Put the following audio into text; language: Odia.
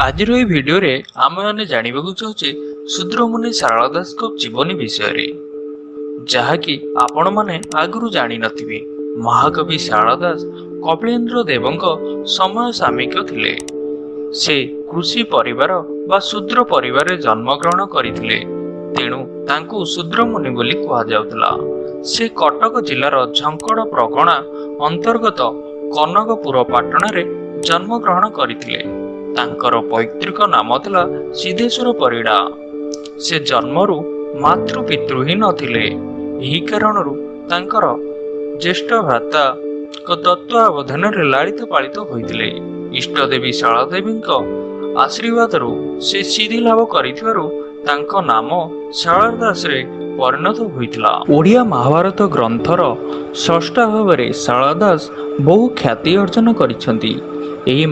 ଆଜିର ଏହି ଭିଡିଓରେ ଆମେମାନେ ଜାଣିବାକୁ ଚାହୁଛେ ଶୂଦ୍ରମୁନି ଶାରଳା ଦାସଙ୍କ ଜୀବନୀ ବିଷୟରେ, ଯାହାକି ଆପଣମାନେ ଆଗରୁ ଜାଣିନଥିବେ। ମହାକବି ଶାରଳା ଦାସ କପିଳେନ୍ଦ୍ର ଦେବଙ୍କ ସମୟ ସାମୟିକ ଥିଲେ। ସେ କୃଷି ପରିବାର ବା ଶୂଦ୍ର ପରିବାରରେ ଜନ୍ମଗ୍ରହଣ କରିଥିଲେ, ତେଣୁ ତାଙ୍କୁ ଶୂଦ୍ରମୁନି ବୋଲି କୁହାଯାଉଥିଲା। ସେ କଟକ ଜିଲ୍ଲାର ଝଙ୍କଡ଼ ପ୍ରଗଣା ଅନ୍ତର୍ଗତ କନକପୁର ପାଟଣାରେ ଜନ୍ମଗ୍ରହଣ କରିଥିଲେ। ତାଙ୍କର ପୈତୃକ ନାମ ଥିଲା ସିଦ୍ଧେଶ୍ୱର ପରିଡ଼ା। ସେ ଜନ୍ମରୁ ମାତୃ ପିତୃହୀନ ଥିଲେ। ଏହି କାରଣରୁ ତାଙ୍କର ଜ୍ୟେଷ୍ଠ ଭ୍ରାତାଙ୍କ ତତ୍ତ୍ୱାବଧାନରେ ଲାଳିତ ପାଳିତ ହୋଇଥିଲେ। ଇଷ୍ଟଦେବୀ ଶାରଳା ଦେବୀଙ୍କ ଆଶୀର୍ବାଦରୁ ସେ ସିଦ୍ଧି ଲାଭ କରିଥିବାରୁ ତାଙ୍କ ନାମ ଶାରଳା ଦାସରେ ପରିଣତ ହୋଇଥିଲା। ଓଡ଼ିଆ ମହାଭାରତ ଗ୍ରନ୍ଥର ସ୍ରଷ୍ଟା ଭାବରେ ଶାରଳା ଦାସ ବହୁ ଖ୍ୟାତି ଅର୍ଜନ କରିଛନ୍ତି। ଏହି